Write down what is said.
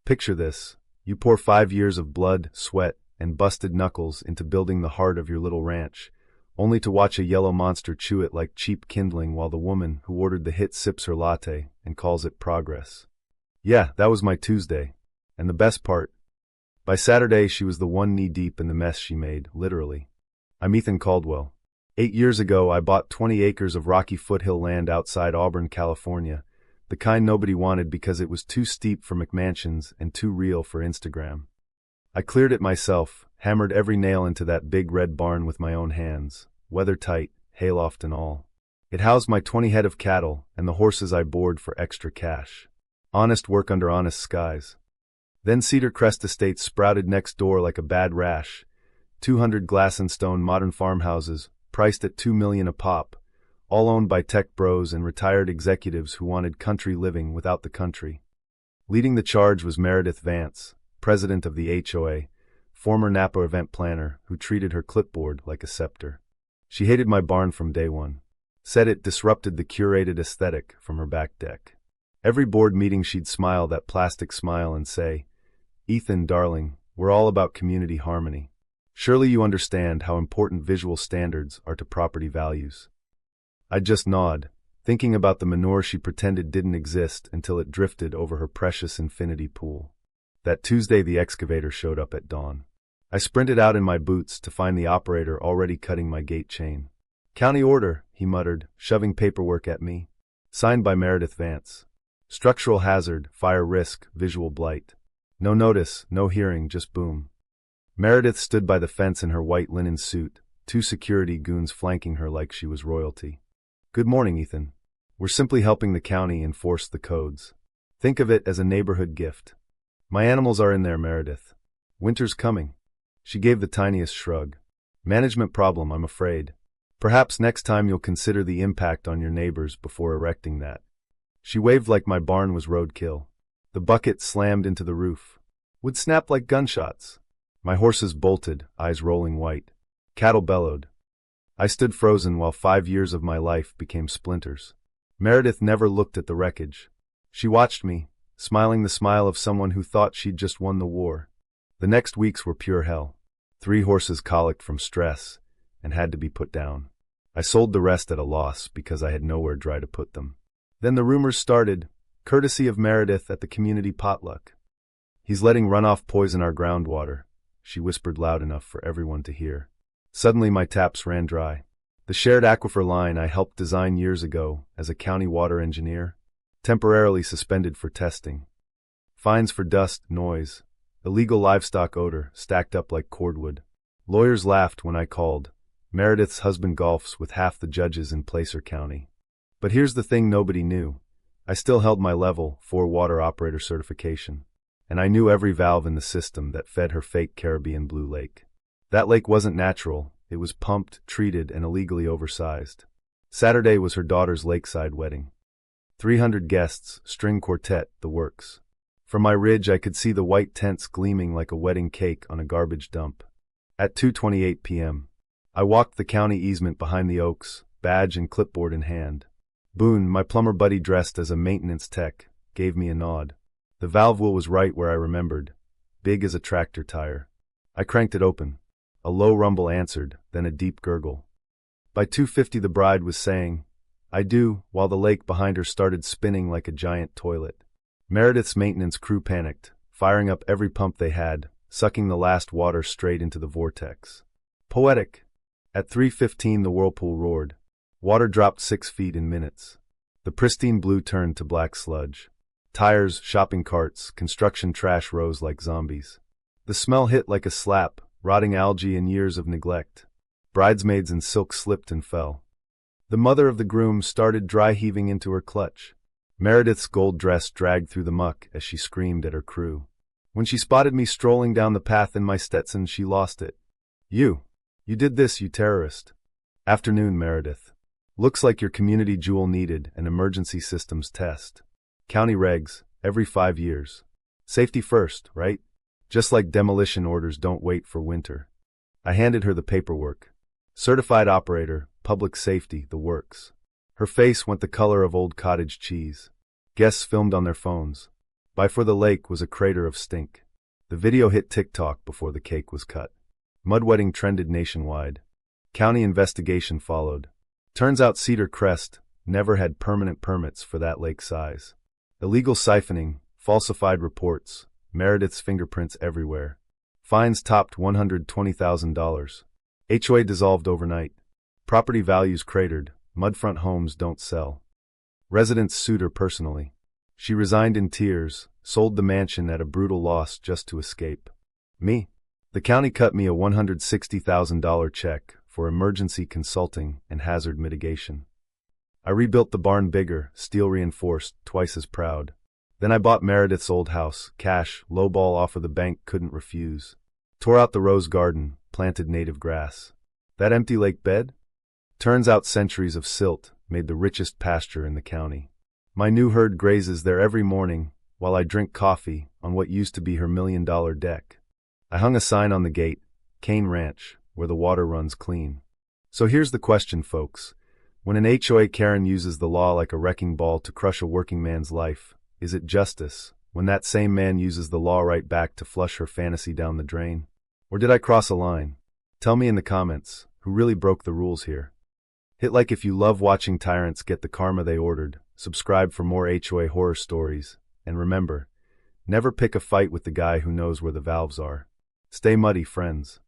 Picture this. You pour 5 years of blood, sweat, and busted knuckles into building the heart of your little ranch, only to watch a yellow monster chew it like cheap kindling while the woman who ordered the hit sips her latte and calls it progress. Yeah, that was my Tuesday. And the best part? By Saturday, she was the one knee-deep in the mess she made, literally. I'm Ethan Caldwell. 8 years ago, I bought 20 acres of rocky foothill land outside Auburn, California, the kind nobody wanted because it was too steep for McMansions and too real for Instagram. I cleared it myself, hammered every nail into that big red barn with my own hands, weather-tight, hayloft and all. It housed my 20 head of cattle and the horses I bored for extra cash. Honest work under honest skies. Then Cedar Crest Estates sprouted next door like a bad rash. 200 glass and stone modern farmhouses, priced at $2 million a pop, all owned by tech bros and retired executives who wanted country living without the country. Leading the charge was Meredith Vance, president of the HOA, former Napa event planner who treated her clipboard like a scepter. She hated my barn from day one. Said it disrupted the curated aesthetic from her back deck. Every board meeting she'd smile that plastic smile and say, "Ethan, darling, we're all about community harmony. Surely you understand how important visual standards are to property values." I'd just nod, thinking about the manure she pretended didn't exist until it drifted over her precious infinity pool. That Tuesday the excavator showed up at dawn. I sprinted out in my boots to find the operator already cutting my gate chain. "County order," he muttered, shoving paperwork at me. Signed by Meredith Vance. Structural hazard, fire risk, visual blight. No notice, no hearing, just boom. Meredith stood by the fence in her white linen suit, 2 security goons flanking her like she was royalty. "Good morning, Ethan. We're simply helping the county enforce the codes. Think of it as a neighborhood gift." "My animals are in there, Meredith. Winter's coming." She gave the tiniest shrug. "Management problem, I'm afraid. Perhaps next time you'll consider the impact on your neighbors before erecting that." She waved like my barn was roadkill. The bucket slammed into the roof. Would snap like gunshots. My horses bolted, eyes rolling white. Cattle bellowed. I stood frozen while 5 years of my life became splinters. Meredith never looked at the wreckage. She watched me, smiling the smile of someone who thought she'd just won the war. The next weeks were pure hell. 3 horses colicked from stress and had to be put down. I sold the rest at a loss because I had nowhere dry to put them. Then the rumors started, courtesy of Meredith at the community potluck. "He's letting runoff poison our groundwater," she whispered loud enough for everyone to hear. Suddenly my taps ran dry. The shared aquifer line I helped design years ago as a county water engineer, temporarily suspended for testing. Fines for dust, noise, illegal livestock odor stacked up like cordwood. Lawyers laughed when I called. Meredith's husband golfs with half the judges in Placer County. But here's the thing nobody knew. I still held my Level 4 water operator certification. And I knew every valve in the system that fed her fake Caribbean Blue Lake. That lake wasn't natural. It was pumped, treated, and illegally oversized. Saturday was her daughter's lakeside wedding. 300 guests, string quartet, the works. From my ridge I could see the white tents gleaming like a wedding cake on a garbage dump. At 2:28 p.m., I walked the county easement behind the oaks, badge and clipboard in hand. Boone, my plumber buddy dressed as a maintenance tech, gave me a nod. The valve wheel was right where I remembered, big as a tractor tire. I cranked it open. A low rumble answered, then a deep gurgle. By 2:50 the bride was saying, "I do," while the lake behind her started spinning like a giant toilet. Meredith's maintenance crew panicked, firing up every pump they had, sucking the last water straight into the vortex. Poetic. At 3:15 the whirlpool roared. Water dropped 6 feet in minutes. The pristine blue turned to black sludge. Tires, shopping carts, construction trash rose like zombies. The smell hit like a slap, rotting algae and years of neglect. Bridesmaids in silk slipped and fell. The mother of the groom started dry heaving into her clutch. Meredith's gold dress dragged through the muck as she screamed at her crew. When she spotted me strolling down the path in my Stetson, she lost it. You did this, you terrorist." "Afternoon, Meredith. Looks like your community jewel needed an emergency systems test. County regs, every 5 years. Safety first, right? Just like demolition orders don't wait for winter." I handed her the paperwork. Certified operator, public safety, the works. Her face went the color of old cottage cheese. Guests filmed on their phones. By for the lake was a crater of stink. The video hit TikTok before the cake was cut. Mudwetting trended nationwide. County investigation followed. Turns out Cedar Crest never had permanent permits for that lake size. Illegal siphoning, falsified reports, Meredith's fingerprints everywhere. Fines topped $120,000. HOA dissolved overnight. Property values cratered. Mudfront homes don't sell. Residents sued her personally. She resigned in tears, sold the mansion at a brutal loss just to escape. Me? The county cut me a $160,000 check for emergency consulting and hazard mitigation. I rebuilt the barn bigger, steel reinforced, twice as proud. Then I bought Meredith's old house, cash, lowball offer the bank couldn't refuse. Tore out the rose garden, planted native grass. That empty lake bed? Turns out centuries of silt made the richest pasture in the county. My new herd grazes there every morning while I drink coffee on what used to be her $1 million deck. I hung a sign on the gate, Kane Ranch, where the water runs clean. So here's the question, folks. When an HOA Karen uses the law like a wrecking ball to crush a working man's life, is it justice when that same man uses the law right back to flush her fantasy down the drain? Or did I cross a line? Tell me in the comments, who really broke the rules here? Hit like if you love watching tyrants get the karma they ordered, subscribe for more HOA horror stories, and remember, never pick a fight with the guy who knows where the valves are. Stay muddy, friends.